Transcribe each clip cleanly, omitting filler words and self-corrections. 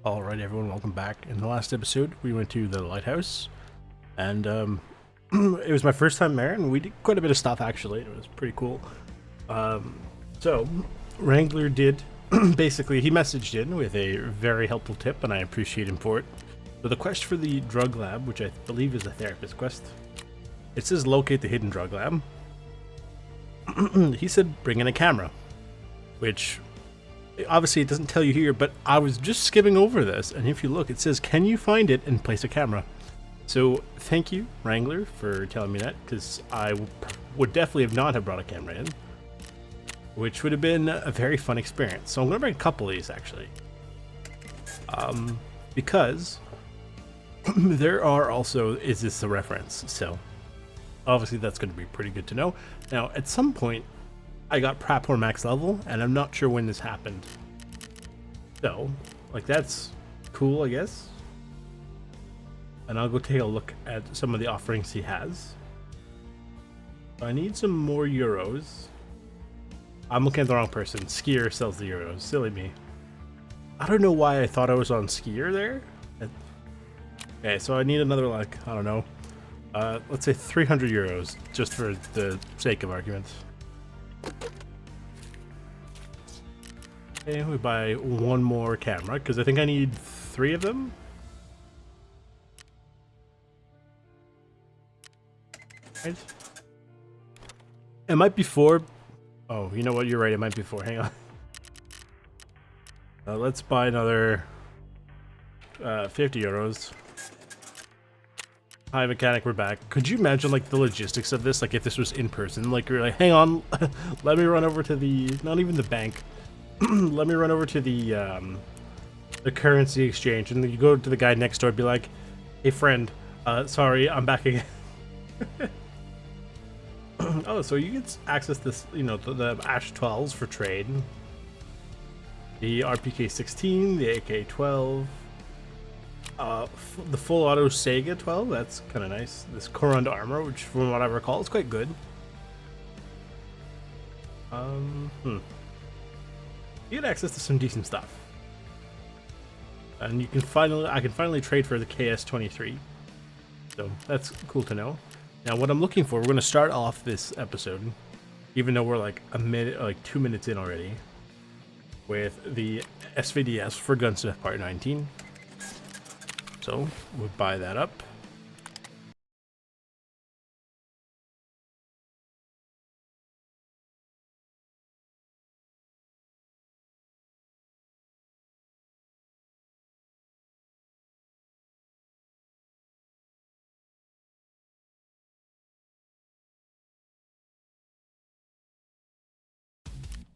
Alright everyone, welcome back. In the last episode, we went to the Lighthouse, and it was my first time there, and we did quite a bit of stuff actually. It was pretty cool. So, Wrangler did, basically, he messaged in with a very helpful tip, and I appreciate him for it. So the quest for the drug lab, which I believe is a therapist quest, it says locate the hidden drug lab. He said bring in a camera, which obviously it doesn't tell you here, but I was just skimming over this, and if you look, it says can you find it and place a camera. So thank you, Wrangler, for telling me that, because I would definitely have not have brought a camera in, which would have been a very fun experience. So I'm going to bring a couple of these actually, because there are also, is this a reference? So obviously that's going to be pretty good to know. Now at some point I got Prapor max level, and I'm not sure when this happened. So, like, that's cool, I guess. And I'll go take a look at some of the offerings he has. I need some more euros. I'm looking at the wrong person. Skier sells the euros. Silly me. I don't know why I thought I was on Skier there. Okay, so I need another, like, I don't know. Let's say 300 euros, just for the sake of argument. Okay, we buy one more camera, because I think I need 3 of them. Right? It might be 4. Oh, you know what? You're right. It might be 4. Hang on. Let's buy another 50 euros. Hi, mechanic, we're back. Could you imagine, like, the logistics of this? Like, if this was in person, like, you're like, hang on, let me run over to the, not even the bank, let me run over to the currency exchange, and then you go to the guy next door and be like, hey, friend, sorry, I'm back again. Oh, so you get access to this, you know, the Ash 12s for trade, the RPK 16, the AK 12, the full auto Sega 12, that's kind of nice. This Corund armor, which from what I recall is quite good. You get access to some decent stuff, and you can I can finally trade for the KS-23, so that's cool to know. Now what I'm looking for, we're going to start off this episode, even though we're like a minute, like 2 minutes in already, with the SVDS for Gunsmith Part 19. So we'll buy that up.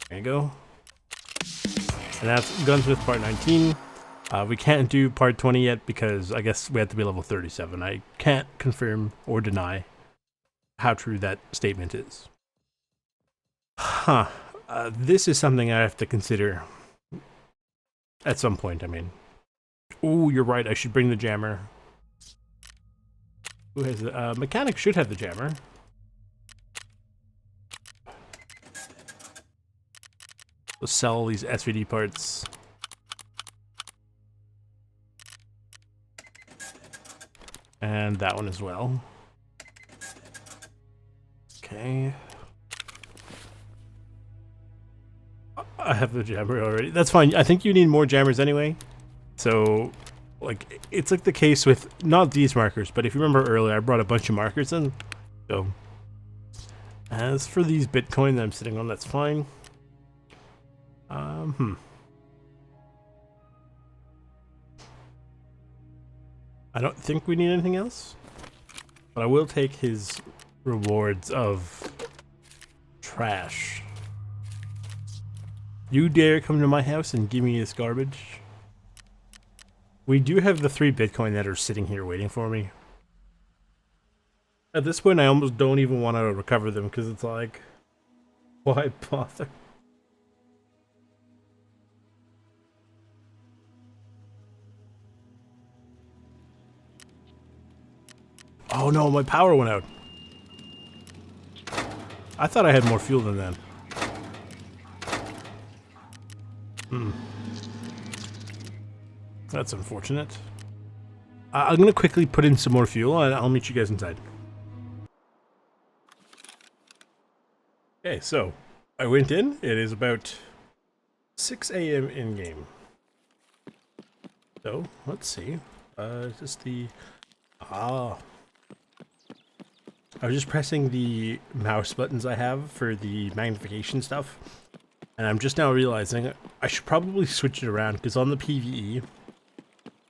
There you go. And that's Gunsmith Part 19. We can't do Part 20 yet because I guess we have to be level 37. I can't confirm or deny how true that statement is. Huh. This is something I have to consider at some point, I mean. Ooh, you're right, I should bring the jammer. Who has the... mechanic should have the jammer. Let's sell these SVD parts. And that one as well. Okay. I have the jammer already. That's fine. I think you need more jammers anyway. So, like, it's like the case with, not these markers, but if you remember earlier, I brought a bunch of markers in. So, as for these Bitcoin that I'm sitting on, that's fine. I don't think we need anything else, but I will take his rewards of trash. You dare come to my house and give me this garbage? We do have the 3 Bitcoin that are sitting here waiting for me. At this point, I almost don't even want to recover them because it's like, why bother? Oh no, my power went out. I thought I had more fuel than that. That's unfortunate. I'm gonna quickly put in some more fuel and I'll meet you guys inside. Okay, so I went in. It is about 6 a.m. in game. So let's see. Just the I was just pressing the mouse buttons I have for the magnification stuff, and I'm just now realizing I should probably switch it around because on the PvE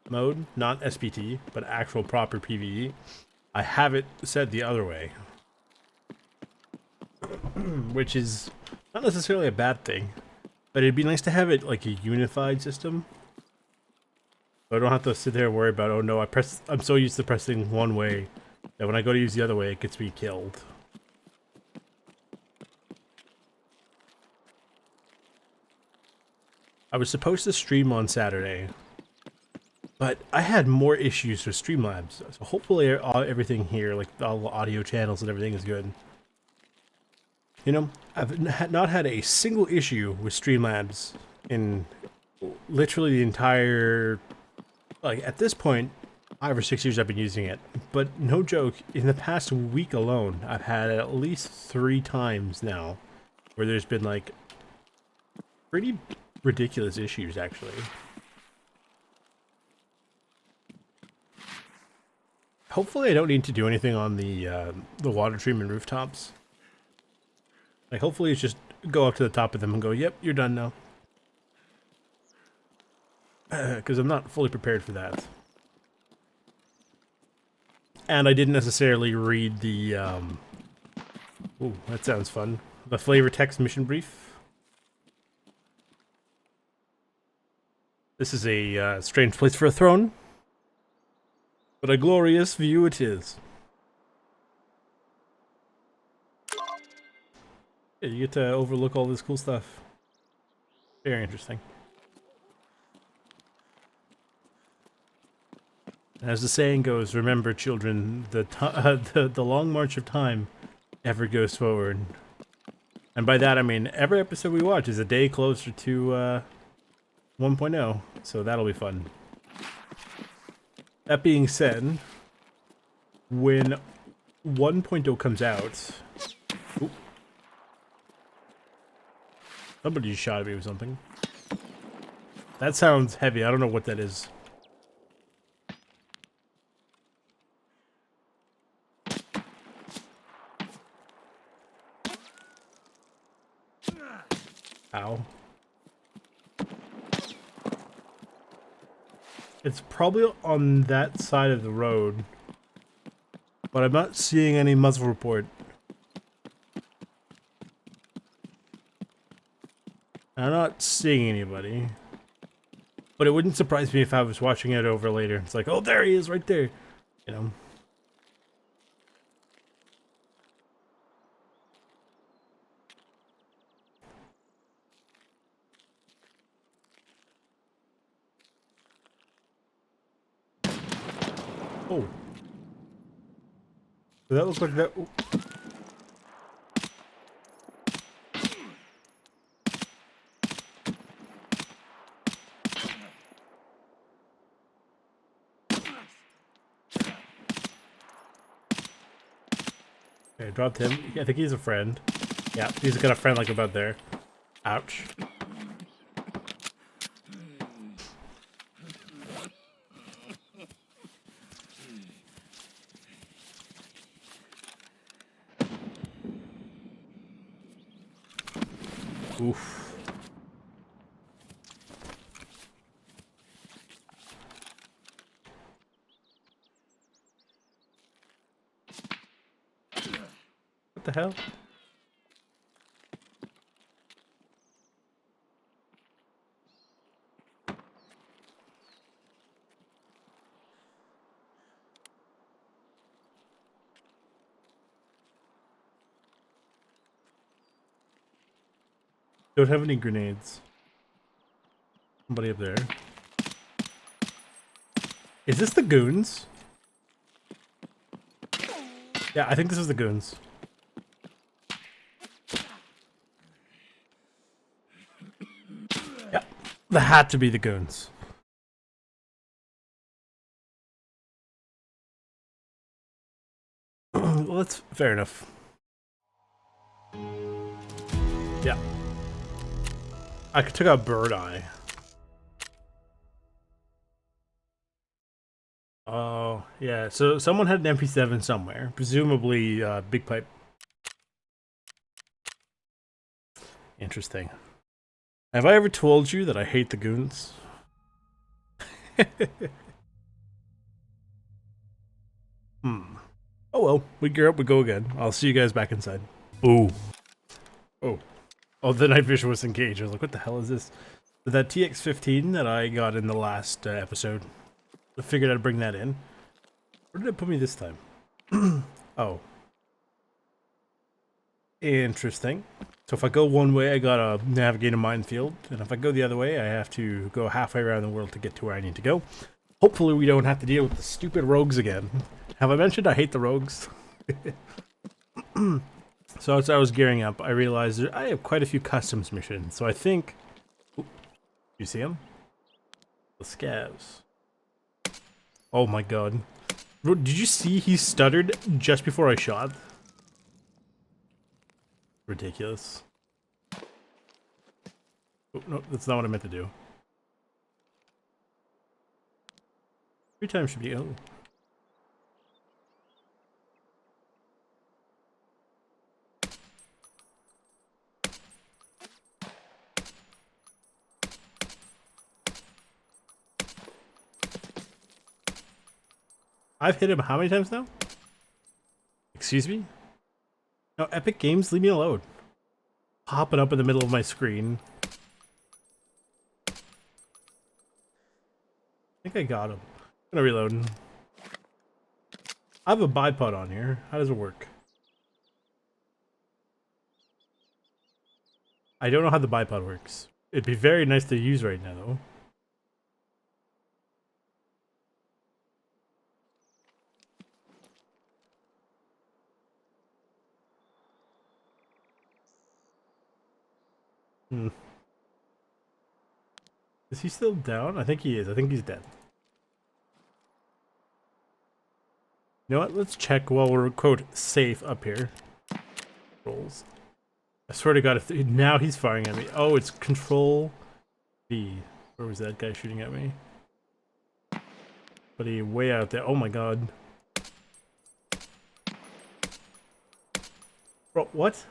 mode, not SPT, but actual proper PvE, I have it set the other way. Which is not necessarily a bad thing, but it'd be nice to have it like a unified system. So I don't have to sit there and worry about, oh no, I'm so used to pressing one way that when I go to use the other way, it gets me killed. I was supposed to stream on Saturday, but I had more issues with Streamlabs. So hopefully everything here, like all the audio channels and everything is good. You know, I've not had a single issue with Streamlabs in literally the entire, like at this point, 5 or 6 years I've been using it. But no joke, in the past week alone, I've had at least 3 times now where there's been like pretty ridiculous issues actually. Hopefully I don't need to do anything on the water treatment rooftops. Like, hopefully it's just go up to the top of them and go, yep, you're done now. Because I'm not fully prepared for that. And I didn't necessarily read the, ooh, that sounds fun. The flavor text mission brief. This is a strange place for a throne. But a glorious view it is. Yeah, you get to overlook all this cool stuff. Very interesting. As the saying goes, remember children, the long march of time ever goes forward. And by that I mean every episode we watch is a day closer to 1.0, so that'll be fun. That being said, when 1.0 comes out... Oop. Somebody just shot at me with something. That sounds heavy. I don't know what that is. Ow. It's probably on that side of the road. But I'm not seeing any muzzle report. I'm not seeing anybody. But it wouldn't surprise me if I was watching it over later. It's like, oh, there he is right there. You know. Oh. Does that look like that? Ooh. Okay, dropped him. I think he's a friend. Yeah, he's got a friend like about there. Ouch. Oof. What the hell? Don't have any grenades. Somebody up there. Is this the goons? Yeah, I think this is the goons. Yeah, that had to be the goons. Well, that's fair enough. Yeah. I took out Bird Eye. Oh, yeah. So someone had an MP7 somewhere. Presumably, Big Pipe. Interesting. Have I ever told you that I hate the goons? Oh well, we gear up, we go again. I'll see you guys back inside. Ooh. Oh. Oh, the night vision was engaged. I was like, what the hell is this? That TX-15 that I got in the last episode. I figured I'd bring that in. Where did it put me this time? Oh. Interesting. So if I go one way, I gotta navigate a minefield. And if I go the other way, I have to go halfway around the world to get to where I need to go. Hopefully we don't have to deal with the stupid rogues again. Have I mentioned I hate the rogues? So as I was gearing up, I realized that I have quite a few customs missions. So I think... Ooh, you see them? The scavs. Oh my god. Did you see he stuttered just before I shot? Ridiculous. Oh, no, that's not what I meant to do. 3 times should be... Oh. I've hit him how many times now? Excuse me? No, Epic Games, leave me alone. Popping up in the middle of my screen. I think I got him. I'm gonna reload. I have a bipod on here. How does it work? I don't know how the bipod works. It'd be very nice to use right now, though. Is he still down? I think he is. I think he's dead. You know what? Let's check while we're, quote, safe up here. Rolls. I swear to God, if now he's firing at me. Oh, it's Control V. Where was that guy shooting at me? But he way out there. Oh my God. Bro, what?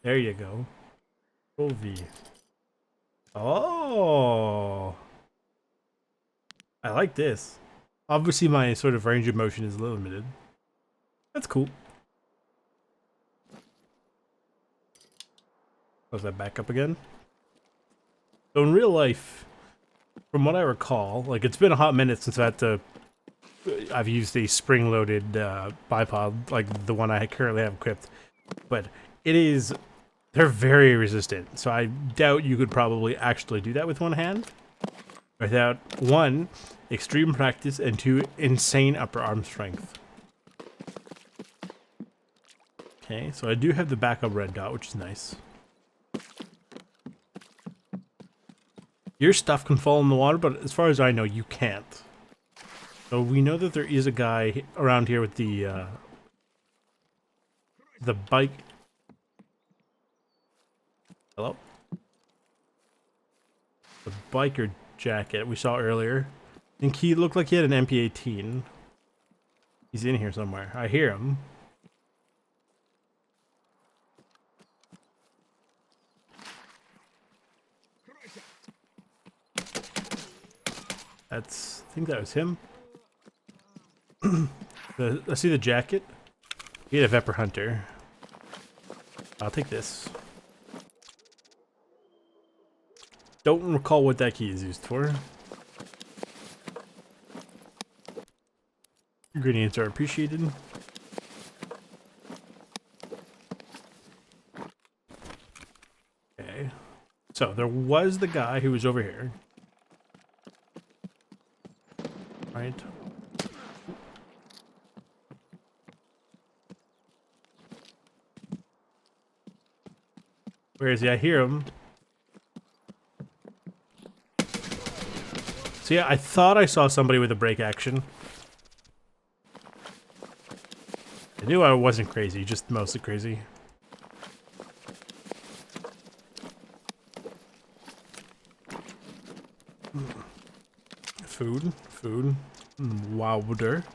There you go. Control V. Oh. I like this. Obviously my sort of range of motion is limited. That's cool. Was that back up again? So in real life, from what I recall, like it's been a hot minute since I've used a spring-loaded bipod, like the one I currently have equipped, but they're very resistant. So I doubt you could probably actually do that with one hand, without one, extreme practice, and two, insane upper arm strength. Okay, so I do have the backup red dot, which is nice. Your stuff can fall in the water, but as far as I know, you can't. So we know that there is a guy around here with the bike. Hello? The biker jacket we saw earlier. I think he looked like he had an MP18. He's in here somewhere. I hear him. I think that was him. I see the jacket. He had a Vepr Hunter. I'll take this. Don't recall what that key is used for. Grenades are appreciated. Okay. So there was the guy who was over here. Right. Where is he? I hear him. So yeah, I thought I saw somebody with a break action. I knew I wasn't crazy, just mostly crazy. Food. Wowder.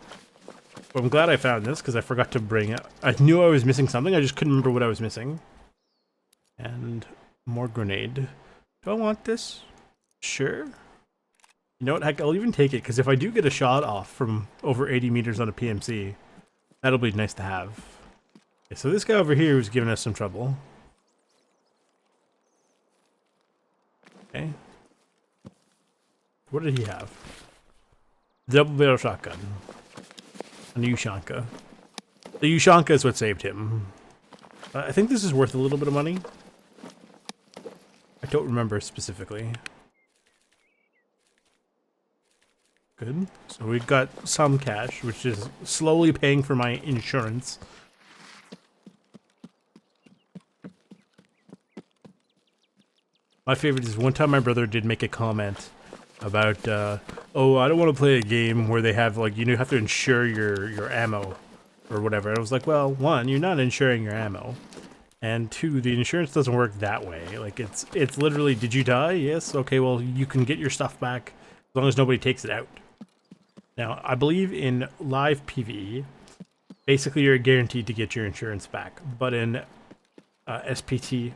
Well, I'm glad I found this because I forgot to bring it. I knew I was missing something, I just couldn't remember what I was missing. And more grenade. Do I want this? Sure. You know what, heck, I'll even take it, because if I do get a shot off from over 80 meters on a PMC, that'll be nice to have. Okay, so this guy over here was giving us some trouble. Okay. What did he have? Double barrel shotgun. And a Ushanka. The Ushanka is what saved him. I think this is worth a little bit of money. I don't remember specifically. Good. So we've got some cash, which is slowly paying for my insurance. My favorite is one time my brother did make a comment about, oh, I don't want to play a game where they have, like, you have to insure your ammo or whatever. And I was like, well, one, you're not insuring your ammo. And two, the insurance doesn't work that way. Like, it's literally, did you die? Yes? Okay, well, you can get your stuff back as long as nobody takes it out. Now, I believe in live PvE, basically you're guaranteed to get your insurance back. But in SPT,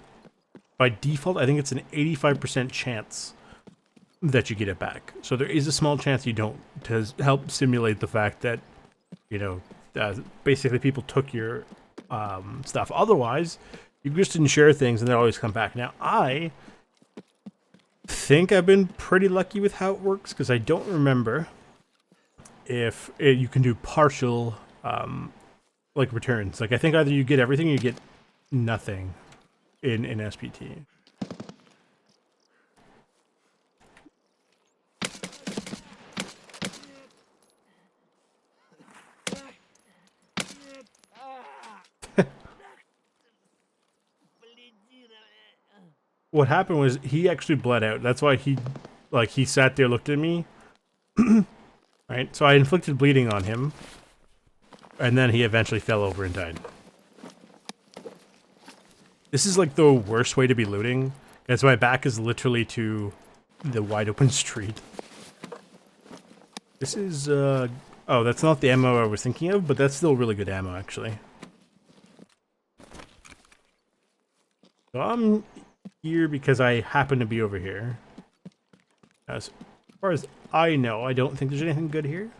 by default, I think it's an 85% chance that you get it back. So there is a small chance you don't, to help simulate the fact that, you know, basically people took your stuff. Otherwise, you just insure things and they always come back. Now, I think I've been pretty lucky with how it works, because I don't remember if you can do partial like returns. Like, I think either you get everything or you get nothing in SPT. What happened was he actually bled out. That's why he sat there, looked at me. Right? So I inflicted bleeding on him. And then he eventually fell over and died. This is like the worst way to be looting. Because my back is literally to the wide open street. This is, oh, that's not the ammo I was thinking of, but that's still really good ammo, actually. So I'm here because I happen to be over here. As far as I know, I don't think there's anything good here.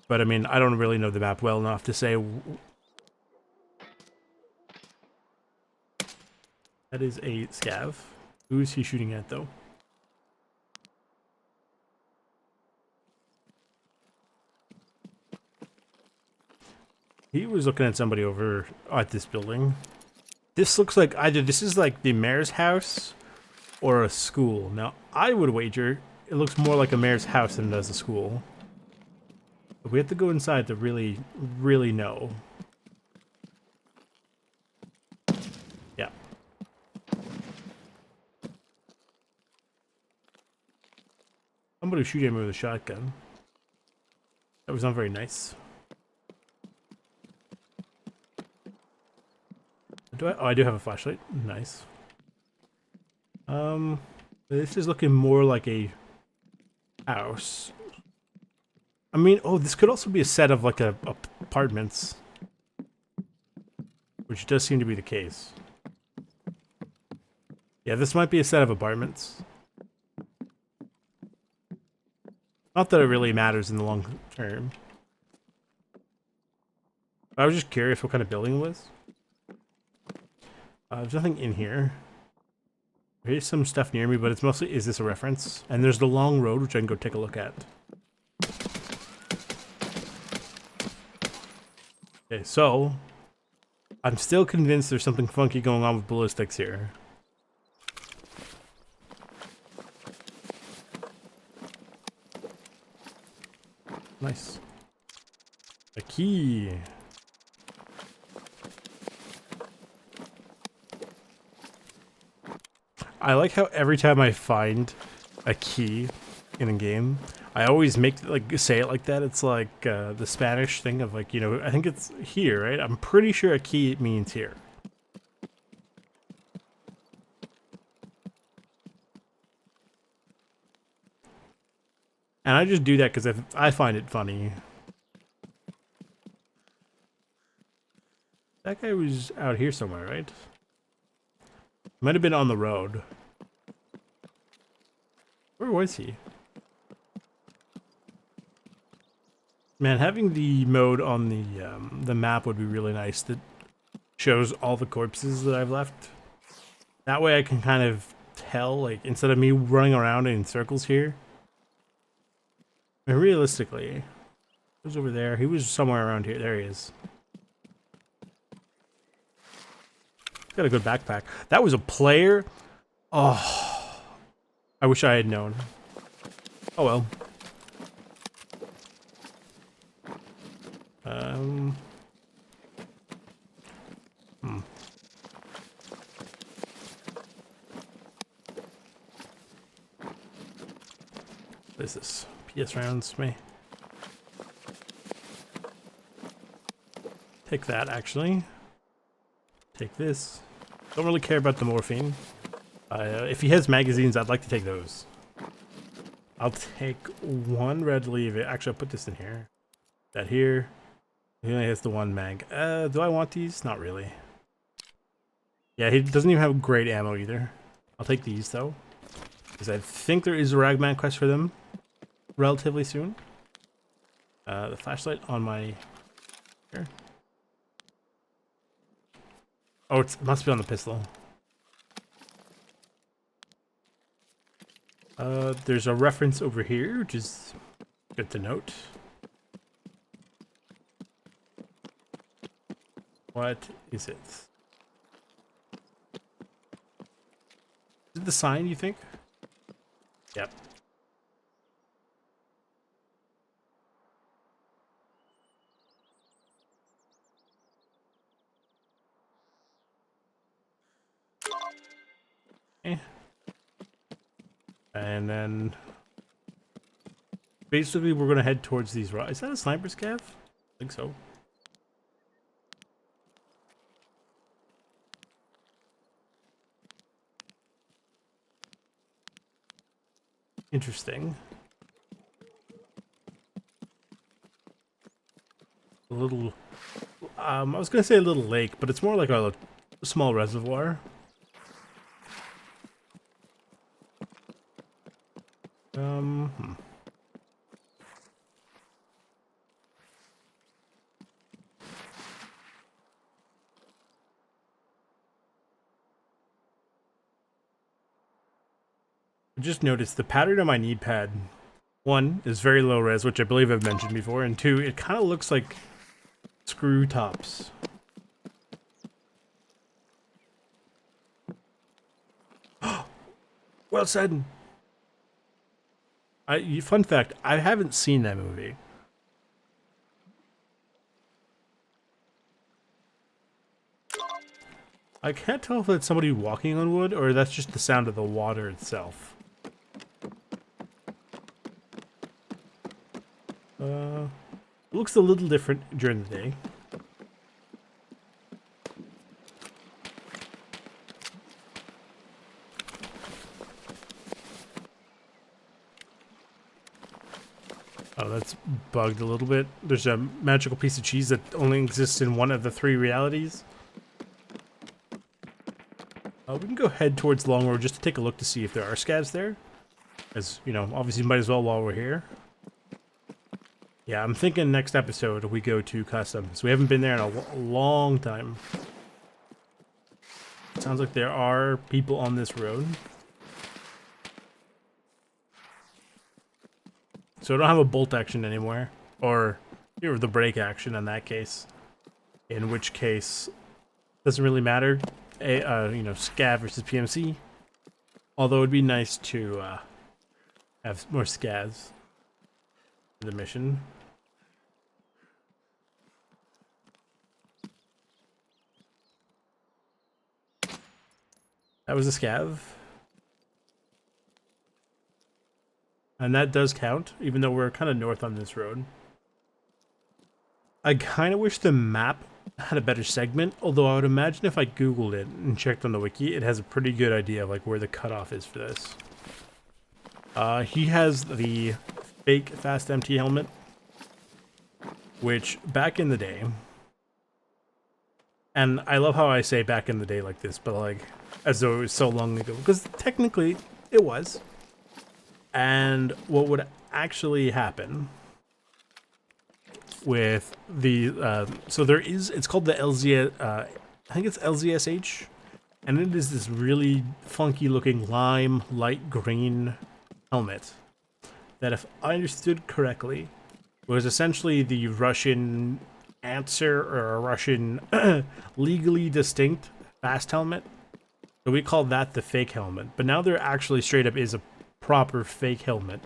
But I mean, I don't really know the map well enough to say. That is a scav. Who is he shooting at, though? He was looking at somebody over at this building. This looks like either this is like the mayor's house or a school. Now, I would wager it looks more like a mayor's house than it does a school. But we have to go inside to really, really know. Yeah. Somebody shooting me with a shotgun. That was not very nice. Oh, I do have a flashlight. Nice. This is looking more like a house. I mean, oh, this could also be a set of like apartments, which does seem to be the case. Yeah, this might be a set of apartments. Not that it really matters in the long term. I was just curious what kind of building it was. There's nothing in here. There's some stuff near me, but it's mostly, is this a reference? And there's the long road, which I can go take a look at. Okay, so I'm still convinced there's something funky going on with ballistics here. Nice. A key. I like how every time I find a key, in a game. I always say it like that. It's like the Spanish thing of like, you know, I think it's here, right? I'm pretty sure aquí means here. And I just do that because I find it funny. That guy was out here somewhere, right? Might have been on the road. Where was he? Man, having the mode on the map would be really nice. That shows all the corpses that I've left. That way I can kind of tell, like, instead of me running around in circles here. I mean, realistically, he was over there. He was somewhere around here. There he is. Got a good backpack. That was a player. Oh, I wish I had known. Oh well. What is this? PS rounds, me. Take that, actually. Take this. Don't really care about the morphine. If he has magazines, I'd like to take those. I'll take one red leaf. Actually, I'll put this in here. That here. He only has the one mag. Do I want these? Not really. Yeah, he doesn't even have great ammo either. I'll take these, though. Because I think there is a Ragman quest for them relatively soon. The flashlight on my... Here. Oh, it must be on the pistol. There's a reference over here, which is good to note. What is it? Is it the sign, you think? Yep. Okay. And then basically we're gonna head towards these rocks. Is that a sniper's cav? I think so. Interesting. A little, I was gonna say a little lake, but it's more like a small reservoir. I just noticed the pattern on my knee pad. One is very low res, which I believe I've mentioned before, and two, it kind of looks like screw tops. Well said. Fun fact, I haven't seen that movie. I can't tell if it's somebody walking on wood or that's just the sound of the water itself. It looks a little different during the day. Oh, that's bugged a little bit. There's a magical piece of cheese that only exists in one of the three realities. We can go head towards Long Road just to take a look to see if there are scavs there. As, you know, obviously might as well while we're here. Yeah, I'm thinking next episode we go to Customs. We haven't been there in a long time. Sounds like there are people on this road. So I don't have a bolt action anymore. Or the brake action in that case. In which case, doesn't really matter. You know, scav versus PMC. Although it'd be nice to have more scavs for the mission. That was a scav. And that does count, even though we're kind of north on this road. I kind of wish the map had a better segment, although I would imagine if I googled it and checked on the wiki, it has a pretty good idea of like where the cutoff is for this. He has the fake Fast MT helmet, which back in the day, and I love how I say back in the day like this, but like as though it was so long ago, because technically it was. And what would actually happen with the so there is, it's called the LZ I think it's LZSH, and it is this really funky looking lime light green helmet that, if I understood correctly, was essentially the Russian answer, or a Russian legally distinct fast helmet. So we call that the fake helmet, but now there actually straight up is a proper fake helmet,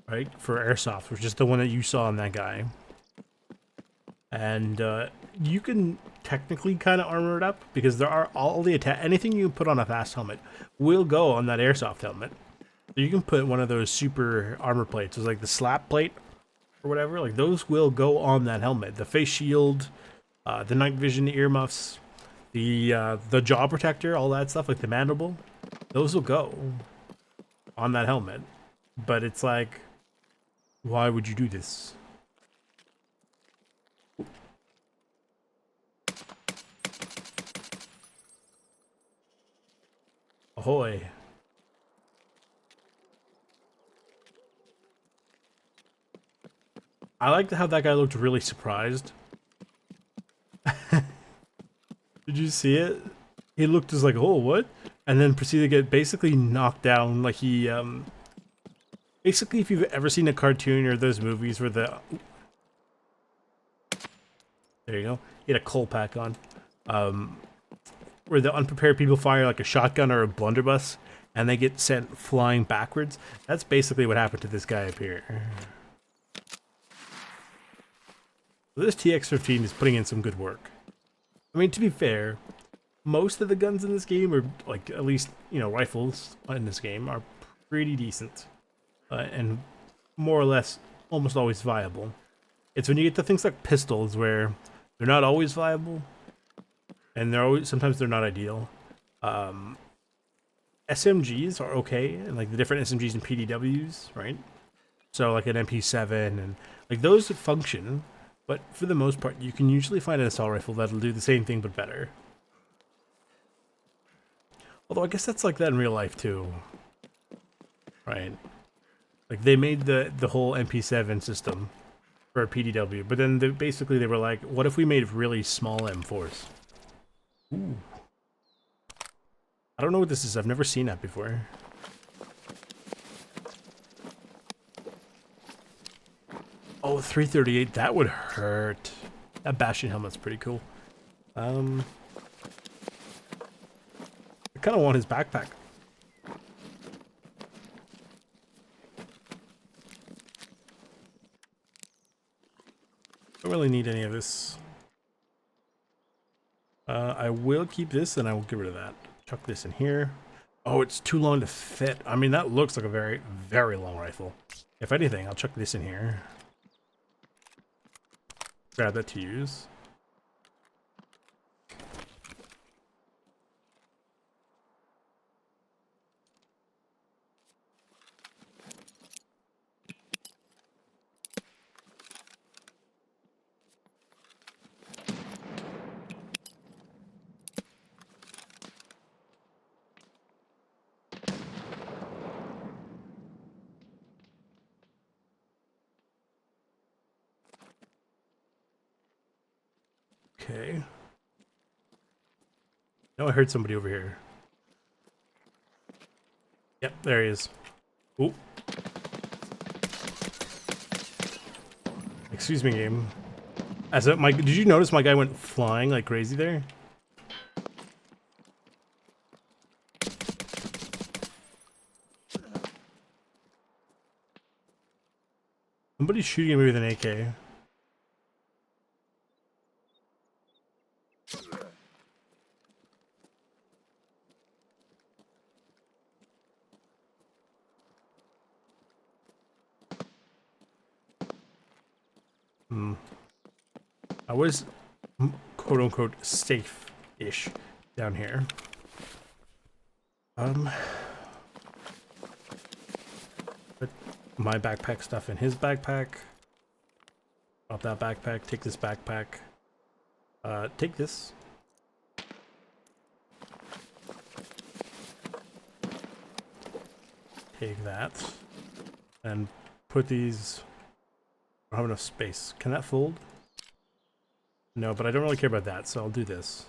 right, for airsoft, which is the one that you saw on that guy. And you can technically kind of armor it up, because there are all the anything you can put on a fast helmet will go on that airsoft helmet. So you can put one of those super armor plates, it's like the slap plate or whatever, like those will go on that helmet. The face shield, the night vision earmuffs, the jaw protector, all that stuff, like the mandible, those will go on that helmet. But it's like, why would you do this? Ahoy. I liked how that guy looked really surprised. Did you see it? He looked just like, oh, what? And then proceeded to get basically knocked down. Like he, basically, if you've ever seen a cartoon or those movies where the... There you go. He had a coal pack on. Where the unprepared people fire like a shotgun or a blunderbuss, and they get sent flying backwards. That's basically what happened to this guy up here. This TX-15 is putting in some good work. I mean, to be fair, most of the guns in this game, are like, at least, you know, rifles in this game, are pretty decent. And more or less almost always viable. It's when you get to things like pistols where they're not always viable, and they're always, sometimes they're not ideal. SMGs are okay, and like the different SMGs and PDWs, right? So like an MP7, and like those function, but for the most part, you can usually find an assault rifle that'll do the same thing but better. Although I guess that's like that in real life too, right? Like they made the whole MP7 system for a PDW, but then basically they were like, what if we made really small M4s? Ooh. I don't know what this is. I've never seen that before. Oh, 338. That would hurt. That Bastion helmet's pretty cool. I kind of want his backpack. Don't really need any of this. I will keep this, and I will get rid of that. Chuck this in here. Oh, it's too long to fit. I mean, that looks like a very, very long rifle. If anything, I'll chuck this in here. Grab that to use. Okay. No, I heard somebody over here. Yep, there he is. Ooh. Excuse me, game. As a, did you notice my guy went flying like crazy there? Somebody's shooting at me with an AK. I was quote-unquote safe-ish down here. Put my backpack stuff in his backpack. Drop that backpack, take this backpack. Take this. Take that. And put these... I don't have enough space. Can that fold? No, but I don't really care about that, so I'll do this.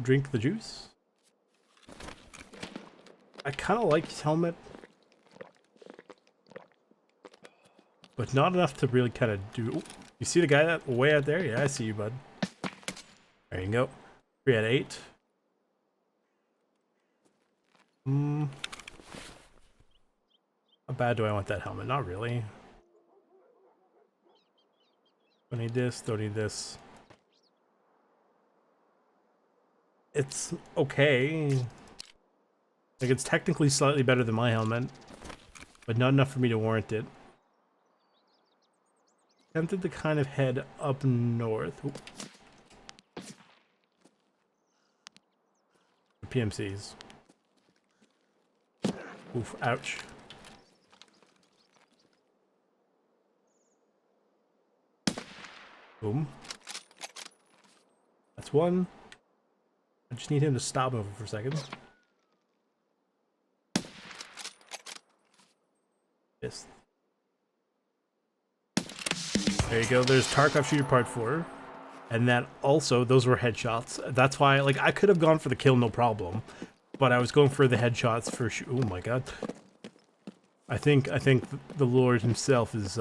Drink the juice. I kind of like his helmet, but not enough to really kind of do... Ooh, you see the guy that way out there? Yeah, I see you, bud. There you go. 3 out of 8. How bad do I want that helmet? Not really. Don't need this, don't need this. It's okay. Like, it's technically slightly better than my helmet, but not enough for me to warrant it. Tempted to kind of head up north. Oop. The PMCs. Oof, ouch. Boom. That's one. I just need him to stop moving for a second. Yes. There you go. There's Tarkov Shooter Part 4. And that also, those were headshots. That's why, like, I could have gone for the kill, no problem. But I was going for the headshots for... Oh my god. I think the Lord himself is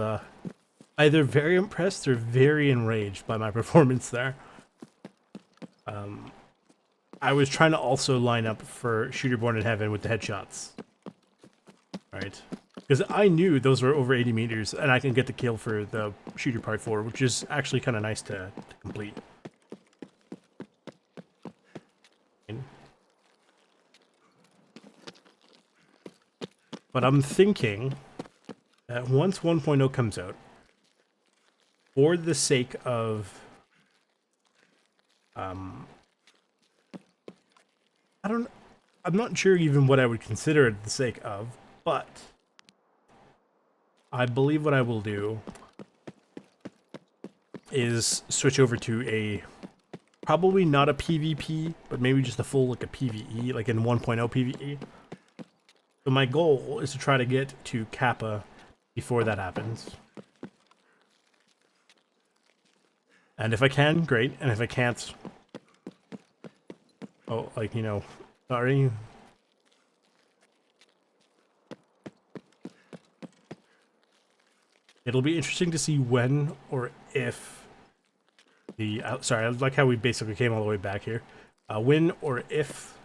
either very impressed or very enraged by my performance there. I was trying to also line up for Shooter Born in Heaven with the headshots. Right? Because I knew those were over 80 meters, and I can get the kill for the Shooter Part 4, which is actually kind of nice to complete. But I'm thinking that once 1.0 comes out, for the sake of... I'm not sure even what I would consider it the sake of, but I believe what I will do is switch over to a, probably not a PvP, but maybe just a full, like a PvE, like in 1.0 PvE. So my goal is to try to get to Kappa before that happens. And if I can, great. And if I can't, oh, like, you know, sorry. It'll be interesting to see when or if the... sorry, I like how we basically came all the way back here. When or if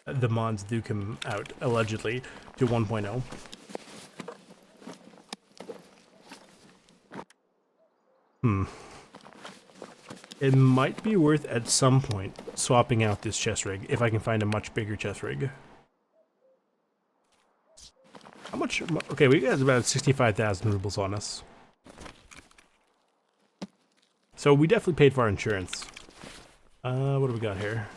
the mods do come out, allegedly, to 1.0. It might be worth, at some point, swapping out this chest rig, if I can find a much bigger chest rig. How much? Okay, we got about 65,000 rubles on us. So we definitely paid for our insurance. What do we got here?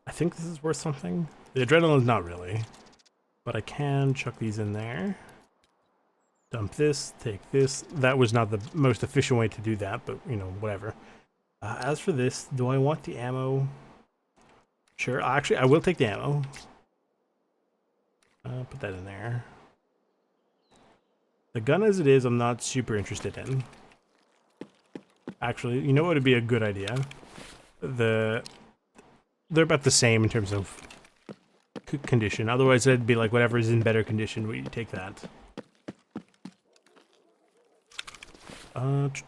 I think this is worth something. The adrenaline's not really. But I can chuck these in there. Dump this, take this. That was not the most efficient way to do that, but, you know, whatever. As for this, do I want the ammo? Sure, actually, I will take the ammo. Put that in there. The gun as it is, I'm not super interested in. Actually, you know what would be a good idea? They're about the same in terms of condition. Otherwise, it'd be like whatever is in better condition, we take that. Is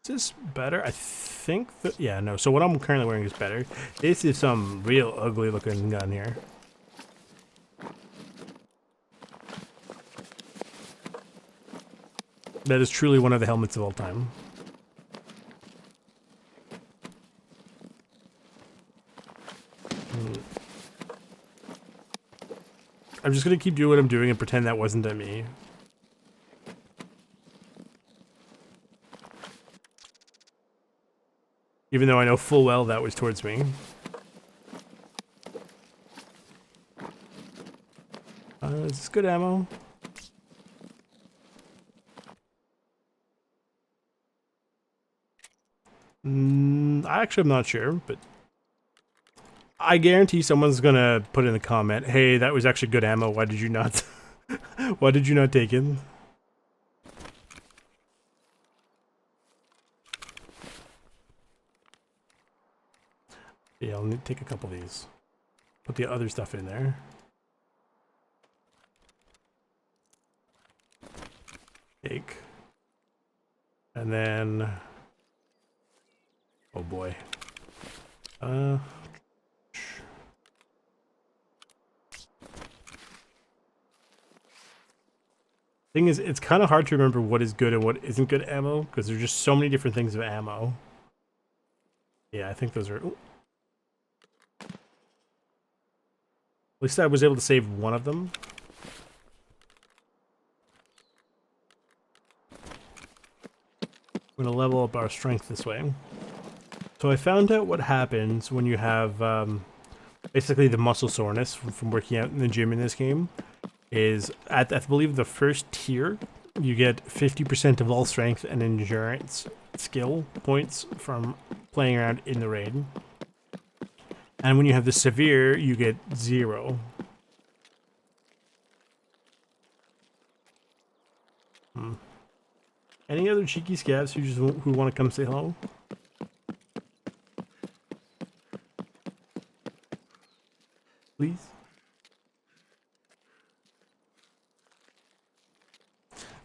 this better? I think that, yeah, no. So what I'm currently wearing is better. This is some real ugly looking gun here. That is truly one of the helmets of all time. I'm just gonna keep doing what I'm doing and pretend that wasn't at me. Even though I know full well that was towards me. Is this good ammo? Actually, I'm not sure, but I guarantee someone's gonna put in a comment, "Hey, that was actually good ammo. Why did you not? Why did you not take it?" Yeah, I'll need to take a couple of these. Put the other stuff in there. Take. And then... oh boy. Thing is, it's kind of hard to remember what is good and what isn't good ammo, because there's just so many different things of ammo. Yeah, I think those are... ooh. At least I was able to save one of them. I'm going to level up our strength this way. So I found out what happens when you have basically the muscle soreness from working out in the gym in this game. Is at, I believe, the first tier, you get 50% of all strength and endurance skill points from playing around in the raid. And when you have the severe, you get 0. Any other cheeky scavs who want to come say hello? Please?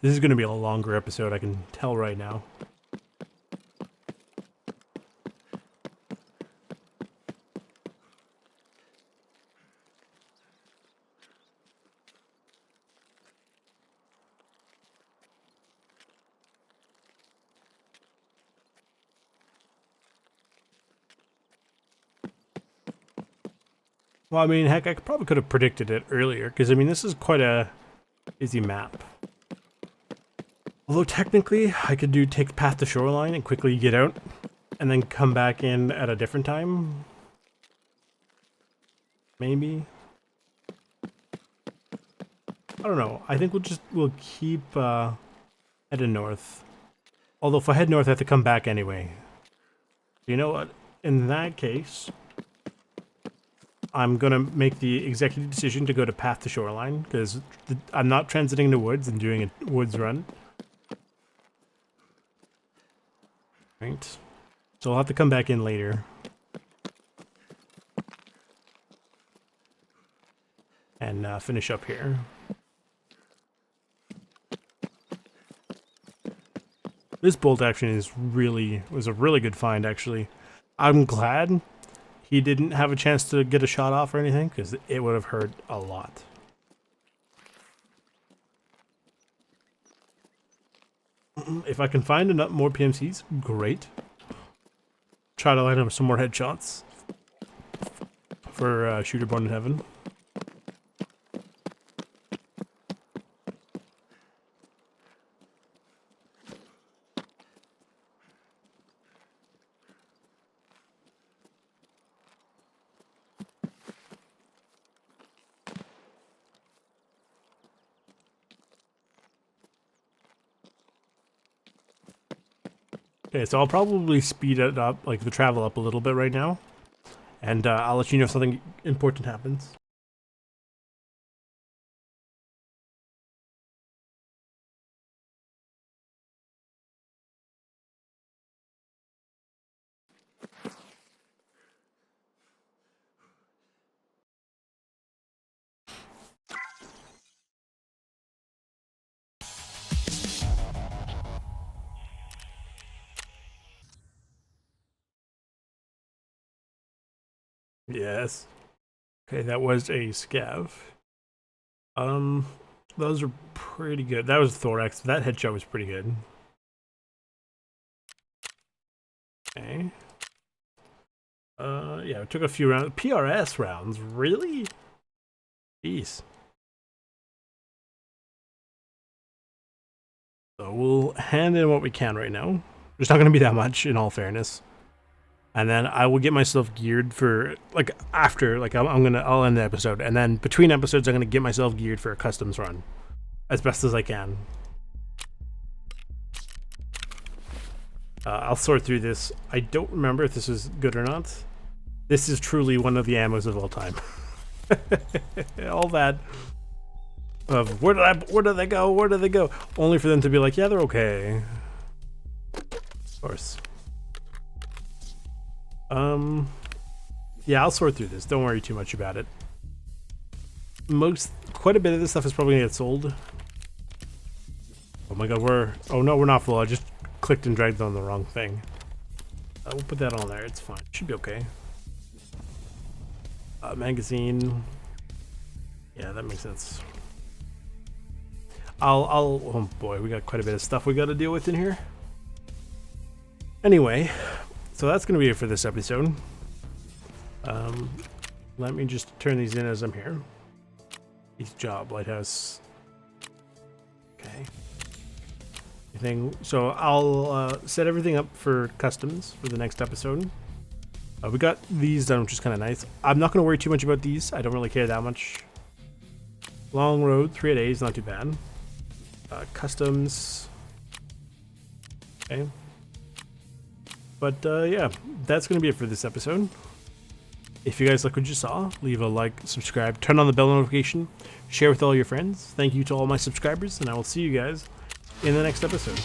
This is going to be a longer episode, I can tell right now. Well, I mean, heck, I probably could have predicted it earlier, because, I mean, this is quite a busy map. Although, technically, I could take Path to Shoreline and quickly get out, and then come back in at a different time. Maybe. I don't know. I think we'll keep heading north. Although, if I head north, I have to come back anyway. You know what? In that case... I'm gonna make the executive decision to go to Path to Shoreline, because I'm not transiting the woods and doing a woods run. Right. So I'll have to come back in later. And finish up here. This bolt action was a really good find, actually. I'm glad he didn't have a chance to get a shot off or anything, because it would have hurt a lot. If I can find enough more PMCs, great. Try to line up some more headshots for Shooter Born in Heaven. Okay, so I'll probably speed it up, like the travel up a little bit right now. And I'll let you know if something important happens. Yes. Okay, that was a scav. Those are pretty good. That was thorax. That headshot was pretty good. Okay. Yeah, it took a few rounds. PRS rounds, really? Jeez. So we'll hand in what we can right now. There's not going to be that much, in all fairness. And then I will get myself geared for, like, after, like, I'll end the episode. And then between episodes, I'm going to get myself geared for a customs run. As best as I can. I'll sort through this. I don't remember if this is good or not. This is truly one of the ammos of all time. All that of where did they go? Where did they go? Only for them to be like, yeah, they're okay. Of course. Yeah, I'll sort through this. Don't worry too much about it. Quite a bit of this stuff is probably gonna get sold. Oh my god, oh no, we're not full. I just clicked and dragged on the wrong thing. We'll put that on there. It's fine. Should be okay. Magazine. Yeah, that makes sense. Oh boy, we got quite a bit of stuff we got to deal with in here. Anyway, so that's going to be it for this episode. Let me just turn these in as I'm here. Each job, Lighthouse. Okay. So I'll set everything up for customs for the next episode. We got these done, which is kind of nice. I'm not going to worry too much about these. I don't really care that much. Long road, 3 days, not too bad. Customs. Okay. But yeah, that's going to be it for this episode. If you guys like what you saw, leave a like, subscribe, turn on the bell notification, share with all your friends. Thank you to all my subscribers, and I will see you guys in the next episode,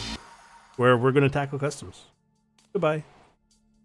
where we're going to tackle customs. Goodbye.